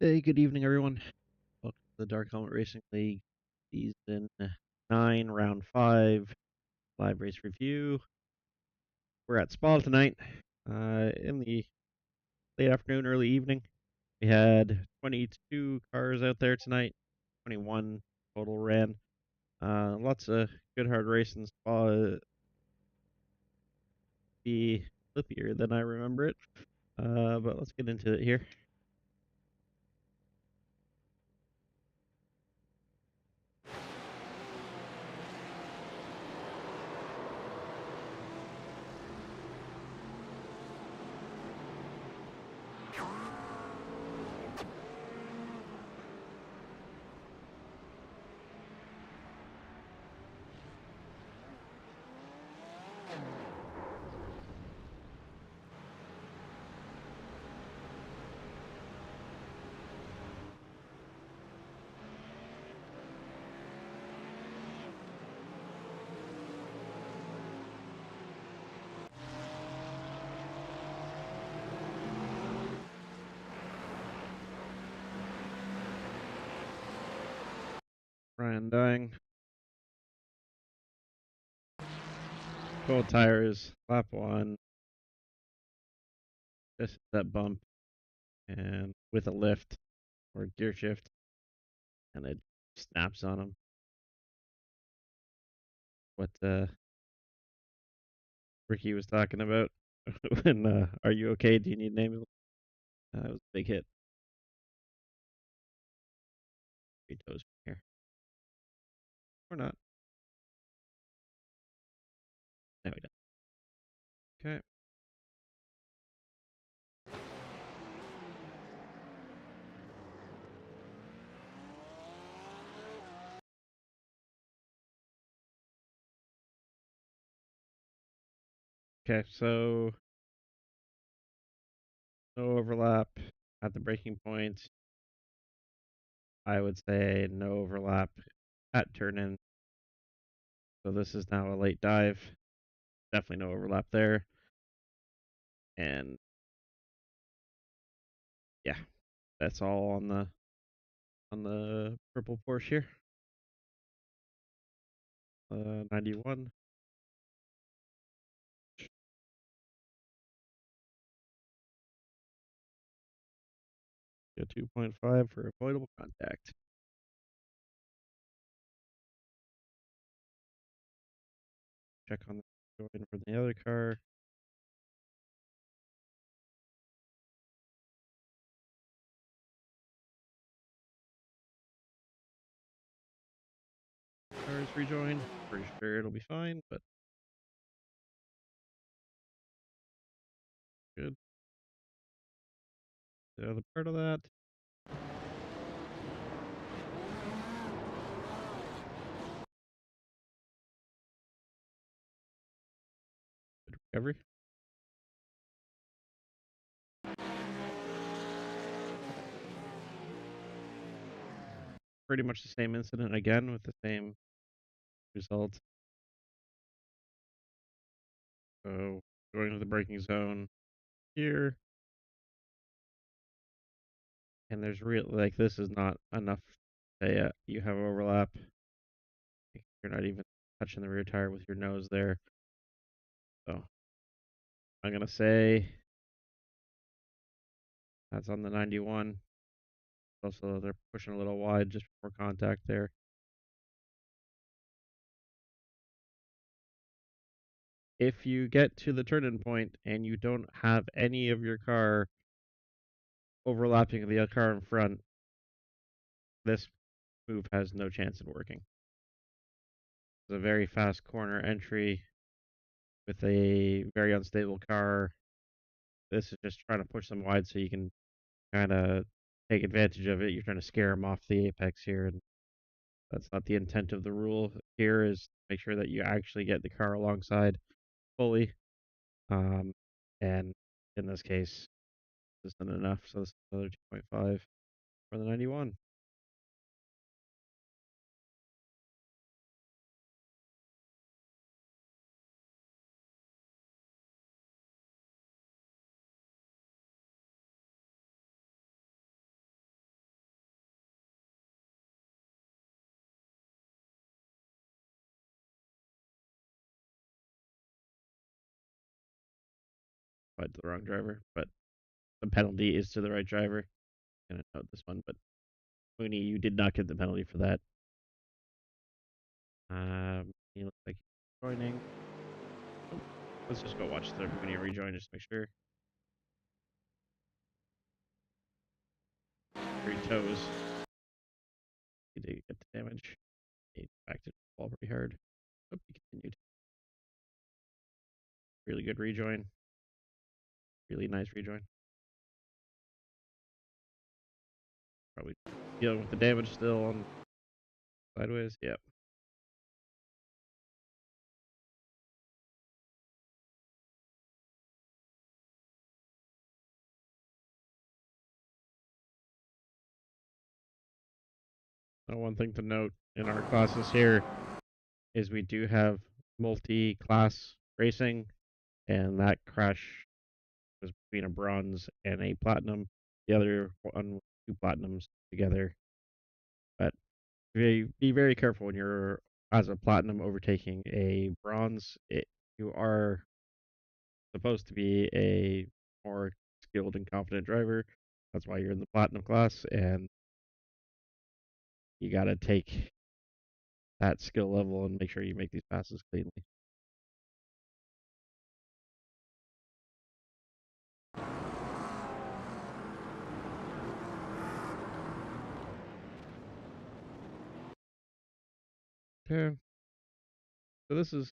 Hey, good evening, everyone. Welcome to the Dark Helmet Racing League Season 9, Round 5, live race review. We're at Spa tonight in the late afternoon, early evening. We had 22 cars out there tonight, 21 total ran. Lots of good hard racing. Spa be flippier than I remember it, but let's get into it here. Ryan dying. Cold tires, lap 1. Just that bump and with a lift or gear shift, and it snaps on him. What Ricky was talking about when "Are you okay? Do you need an ambulance?" It was a big hit. 3 toes from here, or not? No, we don't. Okay. Okay, so no overlap at the braking point. I would say no overlap at turn in. So this is now a late dive. Definitely no overlap there. And yeah, that's all on the purple Porsche here. 91. A 2.5 for avoidable contact. Check on the join from the other car. Cars rejoin. Pretty sure it'll be fine, but good. The other part of that. Good recovery. Pretty much the same incident again with the same result. So going to the braking zone here. And there's real, like, this is not enough to say you have overlap. You're not even touching the rear tire with your nose there. So I'm going to say that's on the 91. Also, they're pushing a little wide just before contact there. If you get to the turn-in point and you don't have any of your car overlapping the car in front, this move has no chance of working. It's a very fast corner entry with a very unstable car. This is just trying to push them wide so you can kind of take advantage of it. You're trying to scare them off the apex here, and that's not the intent of the rule. Here is make sure that you actually get the car alongside fully. And in this case, this isn't enough, so this is another 2.5 for the 91. notified to the wrong driver, but the penalty is to the right driver. I'm gonna note this one, but Mooney, you did not get the penalty for that. He looks like he's joining. Oh, let's just go watch the Mooney rejoin just to make sure. 3 toes. He did get the damage. He backed it the ball pretty hard. Oh, he continued. Really good rejoin. Really nice rejoin. Probably dealing with the damage still on sideways. Yep. Now, one thing to note in our classes here is we do have multi-class racing, and that crash was between a bronze and a platinum. The other one was 2 platinums together. But be very careful when you're as a platinum overtaking a bronze. You are supposed to be a more skilled and confident driver. That's why you're in the platinum class, and you got to take that skill level and make sure you make these passes cleanly. Okay. So this is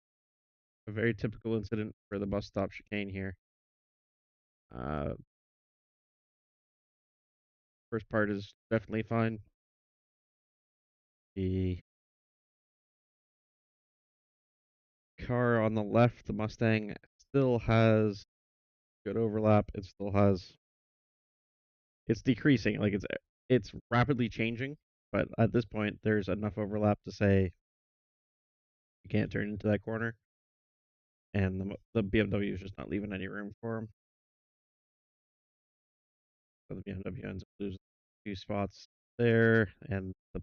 a very typical incident for the bus stop chicane here. First part is definitely fine. The car on the left, the Mustang, still has good overlap. It still has. It's decreasing. Like it's rapidly changing, but at this point, there's enough overlap to say you can't turn into that corner, and the BMW is just not leaving any room for him. So the BMW ends up losing 2 spots there, and the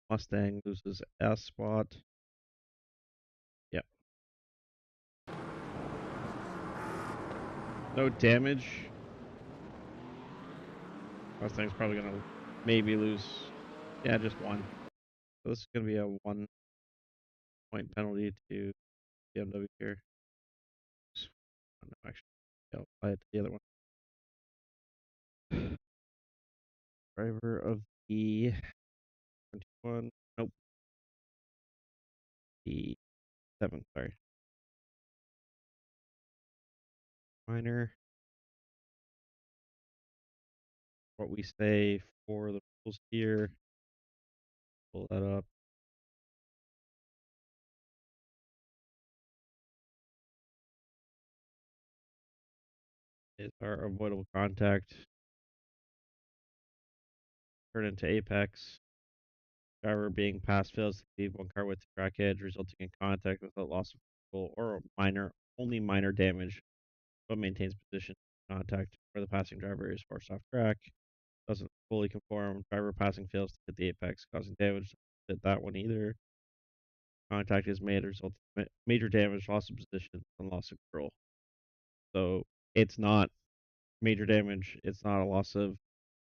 Mustang loses a spot. Yep. No damage. Mustang's probably gonna maybe lose. Yeah, just 1. So this is gonna be a 1-point penalty to BMW here. No, actually, I'll apply it to the other one. Driver of the 21. Nope. The 7. Sorry. Minor. What we say for the rules here. Pull that up. Is our avoidable contact. Turn into apex. Driver being passed fails to leave one car with the track edge, resulting in contact without loss of control or only minor damage, but maintains position contact where the passing driver is forced off track. Doesn't fully conform. Driver passing fails to hit the apex, causing damage. Doesn't hit that one either. Contact is made, resulting in major damage, loss of position, and loss of control. So it's not major damage. It's not a loss of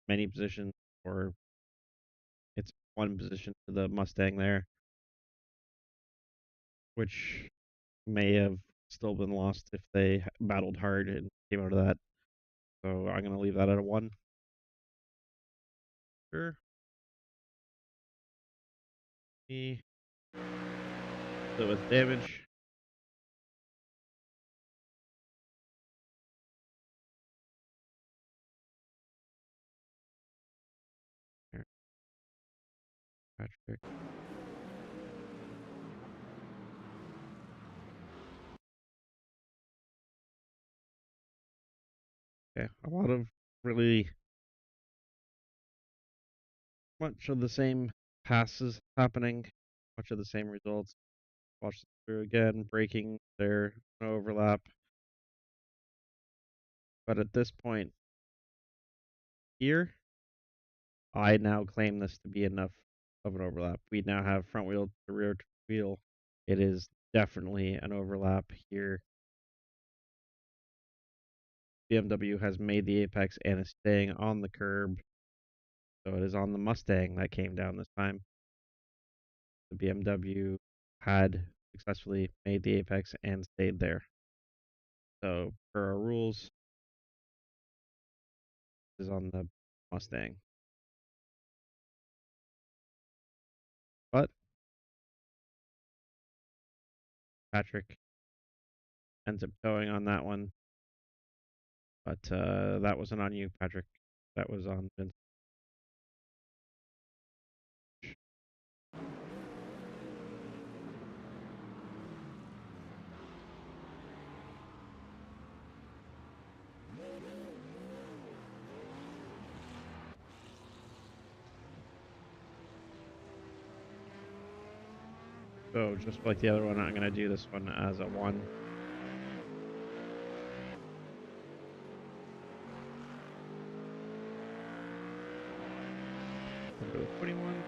many positions, or it's 1 position to the Mustang there, which may have still been lost if they battled hard and came out of that. So I'm going to leave that at a 1. Sure. So with damage. Here, Patrick. Okay, a lot of really much of the same passes happening, much of the same results. Watch this through again, braking there, no overlap. But at this point here, I now claim this to be enough of an overlap. We now have front wheel to rear wheel. It is definitely an overlap here. BMW has made the apex and is staying on the curb. So it is on the Mustang that came down this time. The BMW had successfully made the apex and stayed there. So per our rules, this is on the Mustang. But Patrick ends up towing on that one. But that wasn't on you, Patrick. That was on Vince. So just like the other one, I'm going to do this one as a 1. Go to 21.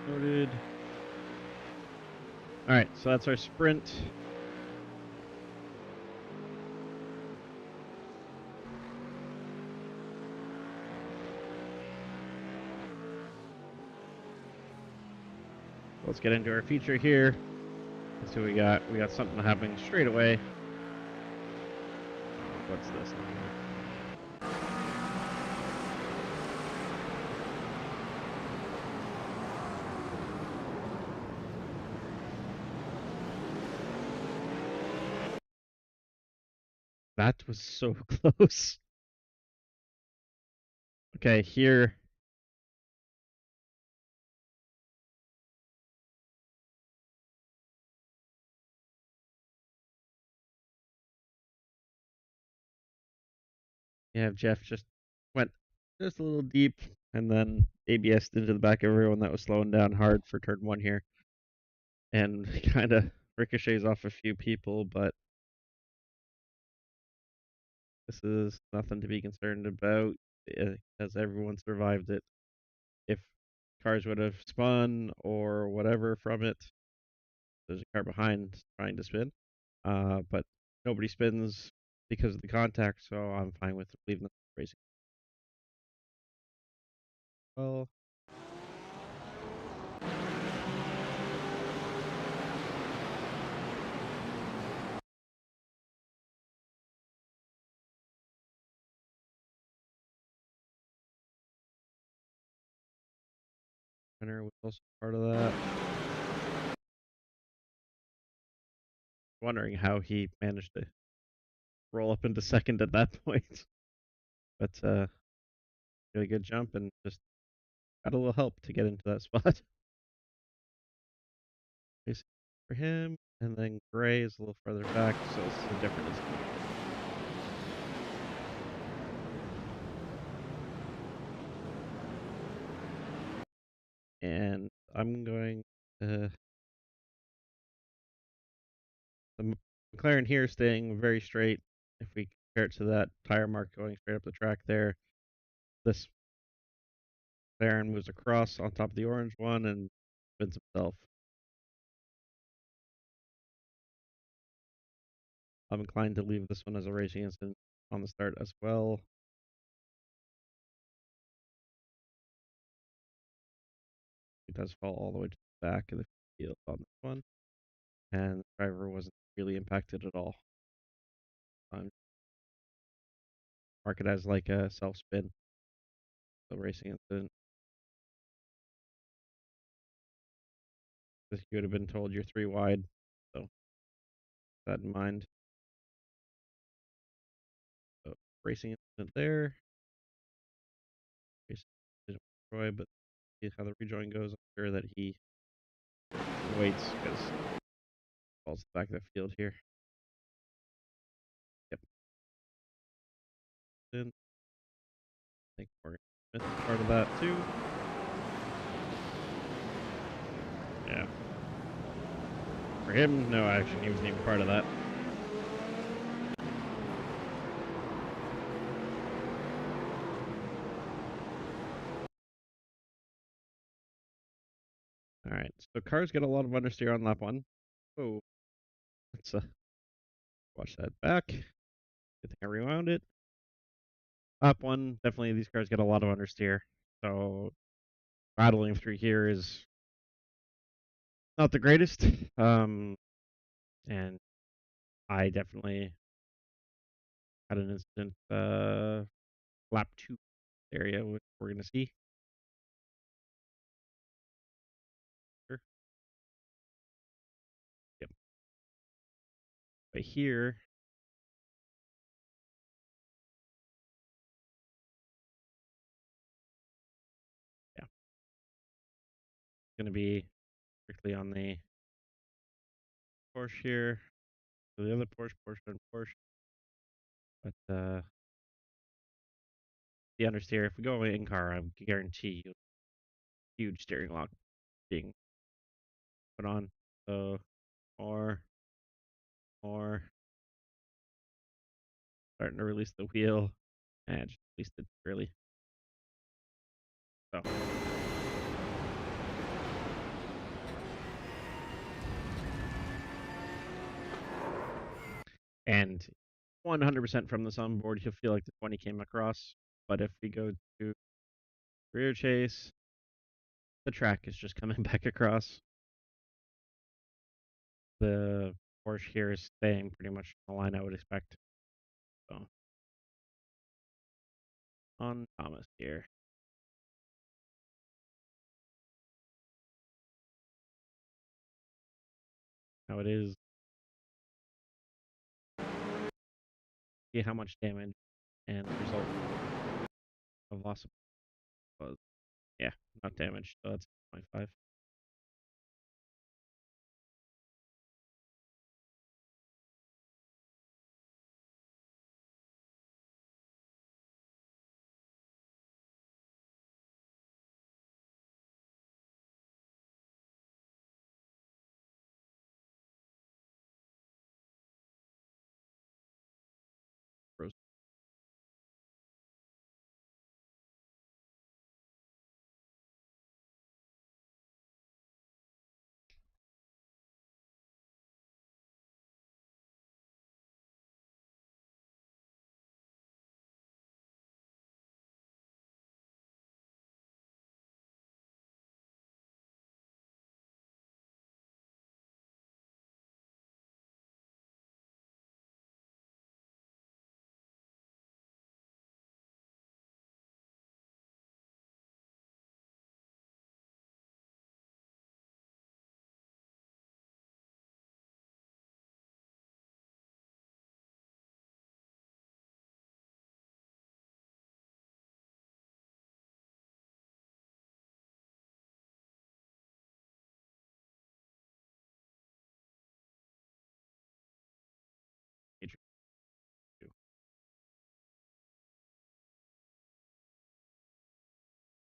Loaded. All right, so that's our sprint. Let's get into our feature here. Let's see what we got. We got something happening straight away. What's this? That was so close. Okay, here. You have Jeff just went just a little deep and then ABS'd into the back of everyone that was slowing down hard for turn 1 here. And kind of ricochets off a few people, but this is nothing to be concerned about as everyone survived it. If cars would have spun or whatever from it, there's a car behind trying to spin, but nobody spins because of the contact, so I'm fine with leaving the racing. Well, Renner was also part of that. Wondering how he managed to roll up into second at that point, but really good jump and just got a little help to get into that spot. For him, and then Gray is a little further back, so it's a different distance. And I'm going to the McLaren here staying very straight. If we compare it to that tire mark going straight up the track there, this McLaren moves across on top of the orange one and spins himself. I'm inclined to leave this one as a racing incident on the start as well. He does fall all the way to the back of the field on this one, and the driver wasn't really impacted at all. Mark it as like a self spin, so racing incident. You would have been told you're 3 wide, so keep that in mind. So racing incident there. Racing incident with Troy, but see how the rejoin goes. I'm sure that he waits because falls back of the field here. Yep. Then I think Morgan Smith is part of that too. Yeah. For him, no action. He wasn't even part of that. All right, so cars get a lot of understeer on lap 1. Oh, let's watch that back. Good thing I rewound it. Lap 1, definitely these cars get a lot of understeer. So battling through here is not the greatest. And I definitely had an incident lap 2 area, which we're going to see. Sure. Yep. But here, yeah, it's going to be strictly on the Porsche here. So the other Porsche, and Porsche. But the understeer, if we go in car, I guarantee you huge steering lock being put on. So more, starting to release the wheel, and just released it early. So. And 100% from this onboard, you'll feel like the 20 came across. But if we go to rear chase, the track is just coming back across. The Porsche here is staying pretty much on the line I would expect. So on Thomas here. Now it is. See how much damage and the result of loss was. Yeah, not damage, so that's 0.5.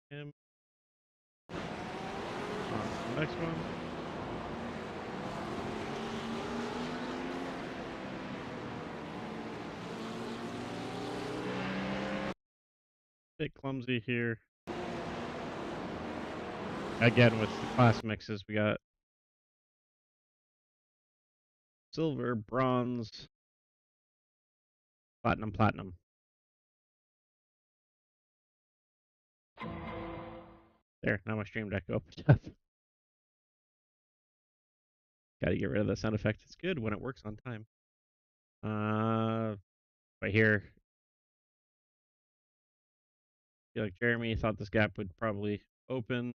Him. On to the next one. Bit clumsy here. Again, with the class mixes, we got silver, bronze, platinum, platinum. There, now my stream deck opened up. Gotta get rid of that sound effect. It's good when it works on time. But here, I feel like Jeremy thought this gap would probably open.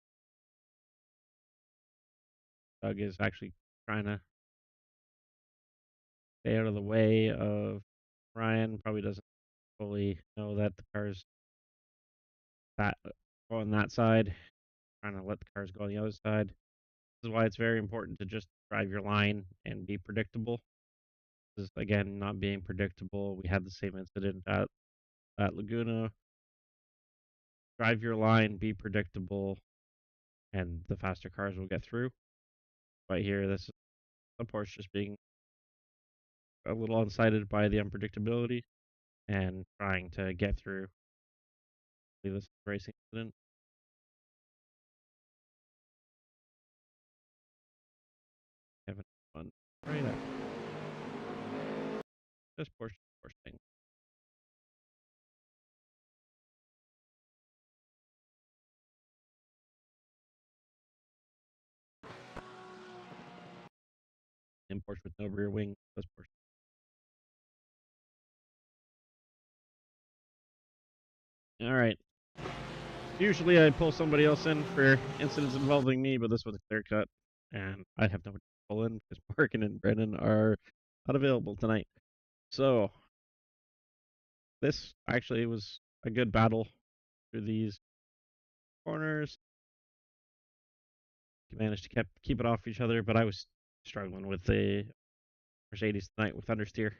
Doug is actually trying to stay out of the way of Ryan. Probably doesn't fully know that the car's that go on that side. Trying to let the cars go on the other side. This is why it's very important to just drive your line and be predictable. This is, again, not being predictable. We had the same incident at Laguna. Drive your line, be predictable, and the faster cars will get through. But here, this is the Porsche just being a little unsighted by the unpredictability and trying to get through this racing incident. right up. Just push thing. In Porsche with no rear wing. Just Porsche. All right. Usually I pull somebody else in for incidents involving me, but this was a clear cut, and I have no one to pull in because Morgan and Brennan are not available tonight. So this actually was a good battle through these corners. We managed to keep it off each other, but I was struggling with the Mercedes tonight with understeer,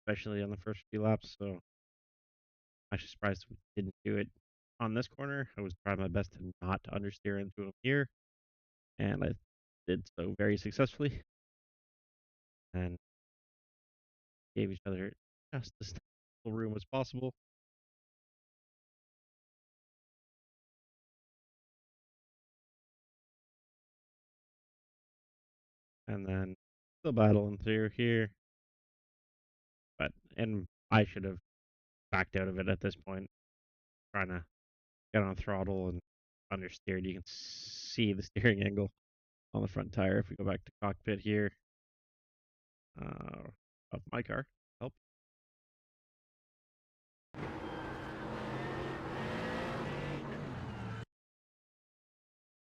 especially on the first few laps. So I'm actually surprised we didn't do it on this corner. I was trying my best to not understeer into him here, and I did so very successfully, and gave each other just as little room as possible. And then still battling through here. And I should have backed out of it at this point, trying to get on throttle and understeered. You can see the steering angle on the front tire. If we go back to cockpit here of my car, help.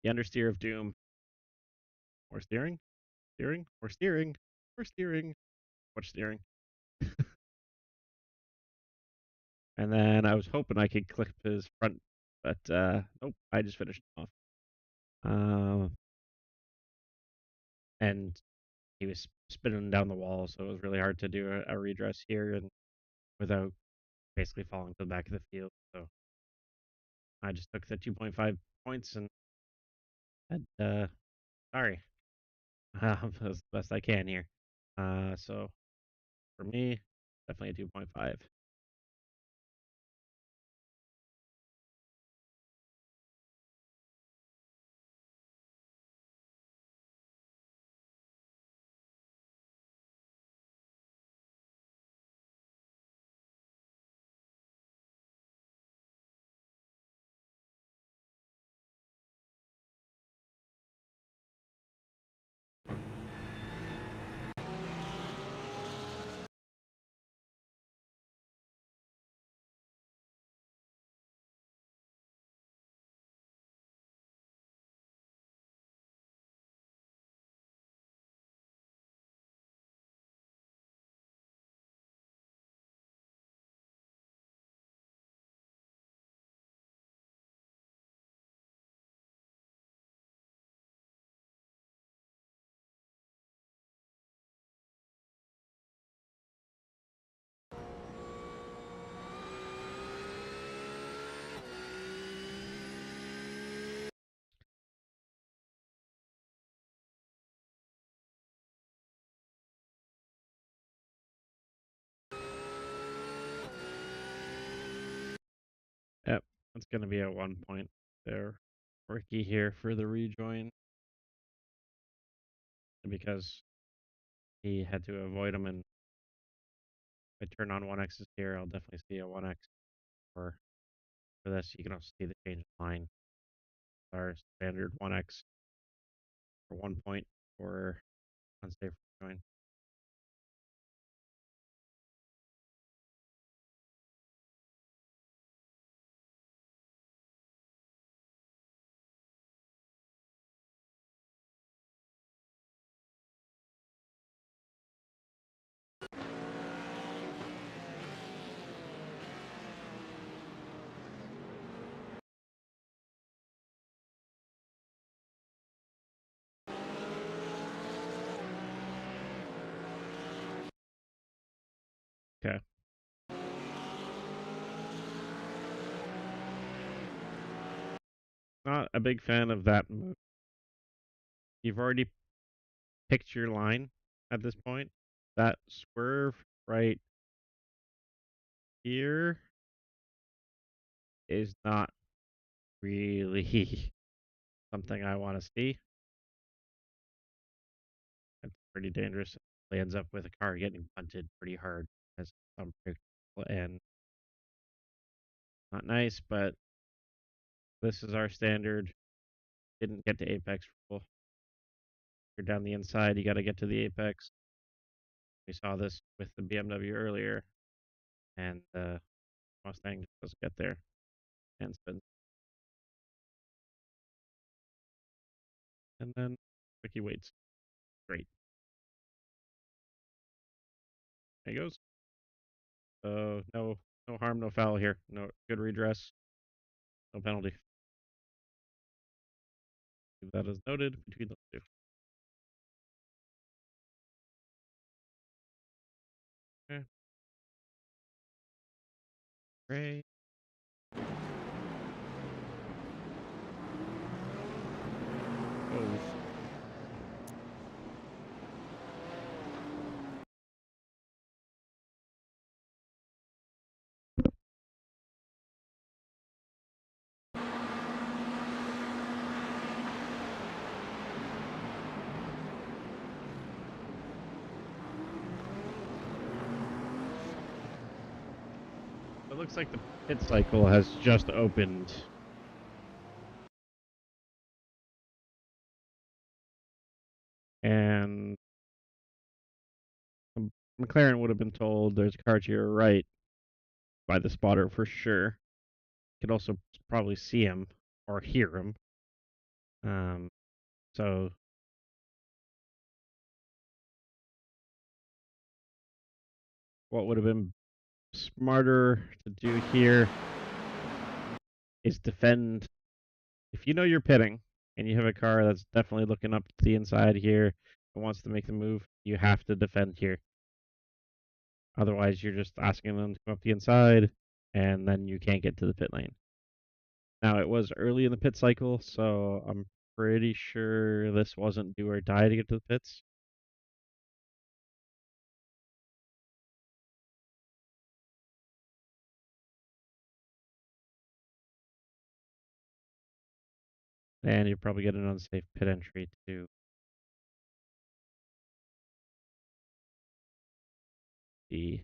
The understeer of doom. More steering, steering, more steering, more steering, much steering. And then I was hoping I could clip his front, but nope, I just finished off. And he was spinning down the wall, so it was really hard to do a redress here and without basically falling to the back of the field. So I just took the 2.5 points and sorry, as best I can here. So for me, definitely a 2.5. Yep, that's going to be a 1 point there. Ricky here for the rejoin because he had to avoid him, and if I turn on 1X's here, I'll definitely see a 1X for this. You can also see the change of line. Our standard 1X for 1 point for unsafe rejoin. Okay. Not a big fan of that move. You've already picked your line at this point. That swerve right here is not really something I want to see. pretty dangerous. It ends up with a car getting punted pretty hard as unpredictable and not nice, but this is our standard. Didn't get to apex rule. You're down the inside, you got to get to the apex. We saw this with the BMW earlier, and the Mustang just doesn't get there and spins. And then Ricky waits. Great. There he goes. So no harm, no foul here. No good redress. No penalty. That is noted between those two. Okay. Great. Oh. It looks like the pit cycle has just opened. And McLaren would have been told there's a car to your right by the spotter for sure. You could also probably see him or hear him. So what would have been smarter to do here is defend. If you know you're pitting and you have a car that's definitely looking up to the inside here and wants to make the move, you have to defend here. Otherwise, you're just asking them to come up the inside, and then you can't get to the pit lane. Now, it was early in the pit cycle, so I'm pretty sure this wasn't do or die to get to the pits. And you probably get an unsafe pit entry too. The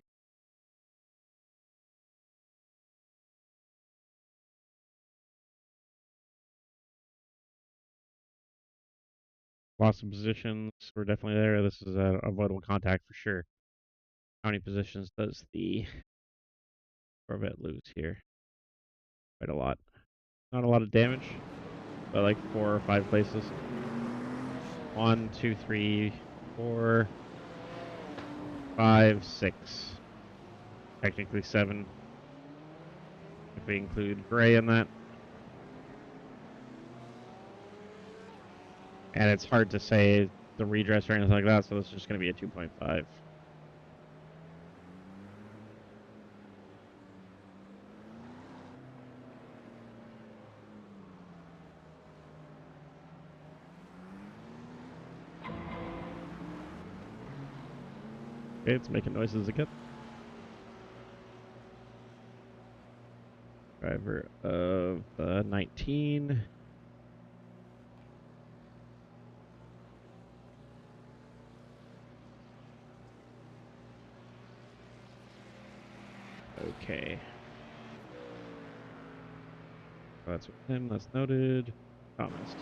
loss of positions were definitely there. This is a avoidable contact for sure. How many positions does the Corvette lose here? Quite a lot. Not a lot of damage, but like 4 or 5 places. 1, 2, 3, 4, 5, 6. Technically 7. If we include gray in that. And it's hard to say the redress or anything like that, so this is just going to be a 2.5. Okay, it's making noises again. Driver of 19. Okay. So that's with him, that's noted. Thomas.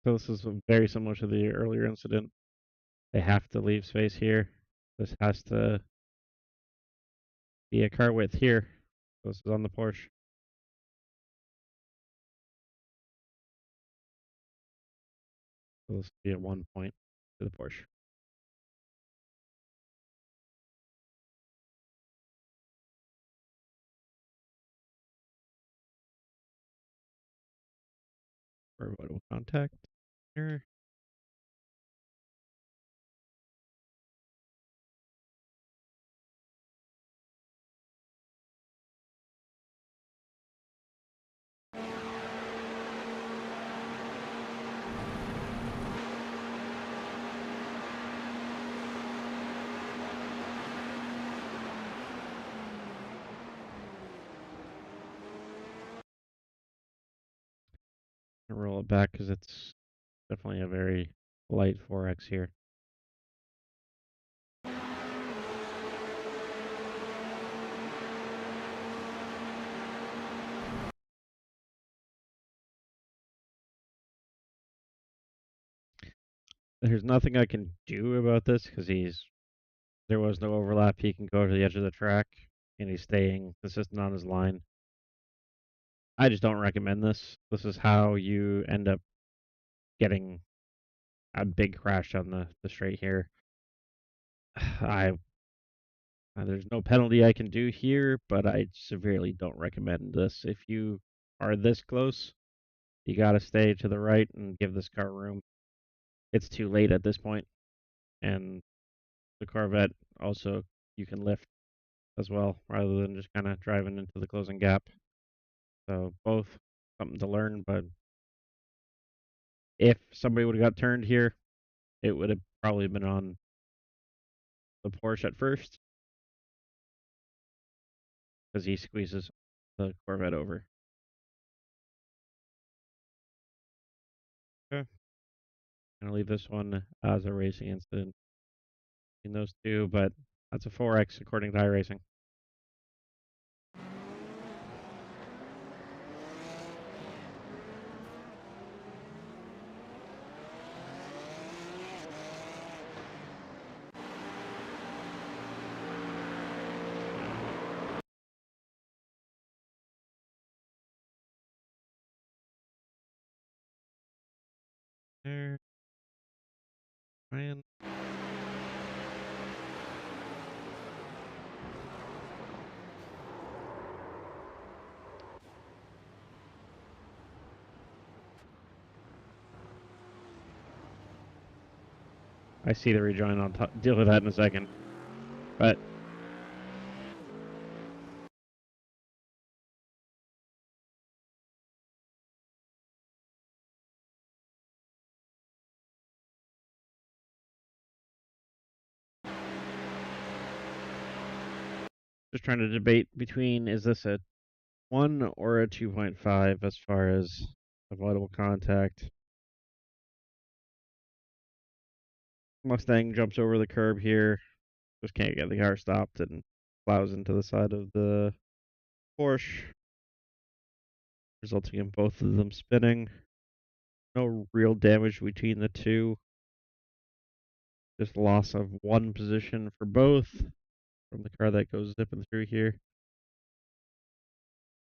So this is very similar to the earlier incident. They have to leave space here. This has to be a car width here. This is on the Porsche. So this will be at 1 point to the Porsche. For avoidable contact here. And roll it back because it's definitely a very light 4X here. There's nothing I can do about this because there was no overlap. He can go to the edge of the track and he's staying consistent on his line. I just don't recommend this. This is how you end up getting a big crash on the straight here. There's no penalty I can do here, but I severely don't recommend this. If you are this close, you got to stay to the right and give this car room. It's too late at this point, and the Corvette also you can lift as well rather than just kind of driving into the closing gap. So both something to learn, but if somebody would have got turned here, it would have probably been on the Porsche at first because he squeezes the Corvette over. Okay. I'm gonna leave this one as a racing incident in those two, but that's a 4X according to iRacing. There, Ryan. I see the rejoin. I'll deal with that in a second. But just trying to debate between is this a 1 or a 2.5 as far as avoidable contact. Mustang jumps over the curb here. Just can't get the car stopped and plows into the side of the Porsche, resulting in both of them spinning. No real damage between the two. Just loss of one position for both from the car that goes zipping through here.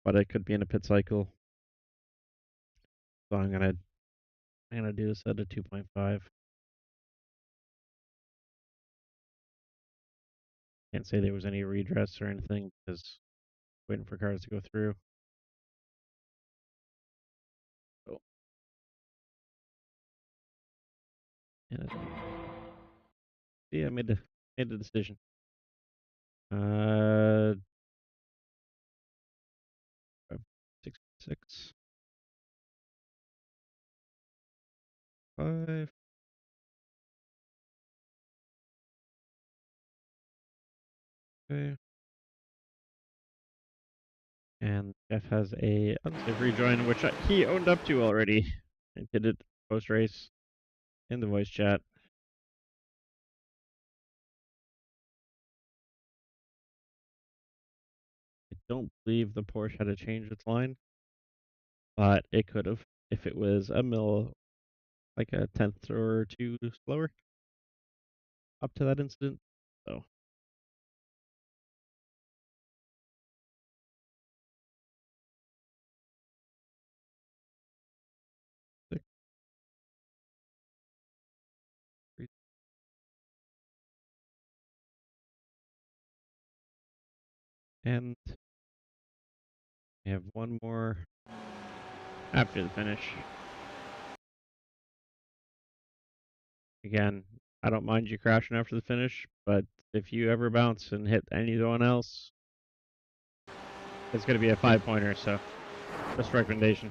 But it could be in a pit cycle. So I'm gonna do this at a 2.5. Can't say there was any redress or anything because waiting for cars to go through. Oh. And yeah, I made a decision. 6, 5. Okay. And Jeff has a unsafe rejoin, which he owned up to already and did it post race in the voice chat. I don't believe the Porsche had to change its line, but it could have if it was a mil, like a tenth or two slower up to that incident. So six, three, and we have one more after the finish. Again, I don't mind you crashing after the finish, but if you ever bounce and hit anyone else, it's going to be a 5-pointer. So, just recommendation.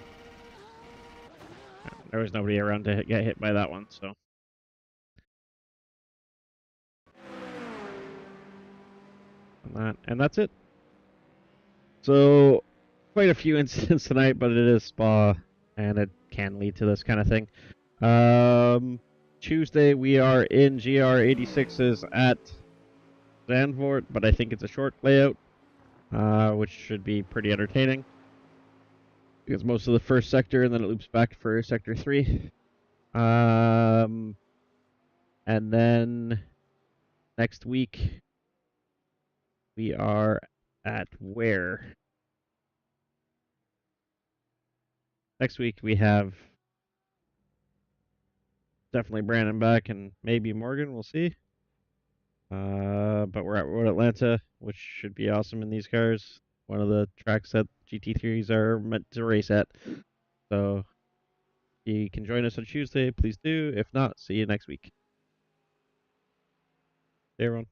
There was nobody around to get hit by that one, so. And that's it. So, quite a few incidents tonight, but it is Spa, and it can lead to this kind of thing. Tuesday we are in GR86s at Zandvoort, but I think it's a short layout, which should be pretty entertaining. Because most of the first sector, and then it loops back for sector 3. And then next week we are at where? Next week we have definitely Brandon back and maybe Morgan. We'll see. But we're at Road Atlanta, which should be awesome in these cars. One of the tracks that GT3s are meant to race at. So if you can join us on Tuesday, please do. If not, see you next week. Hey, everyone.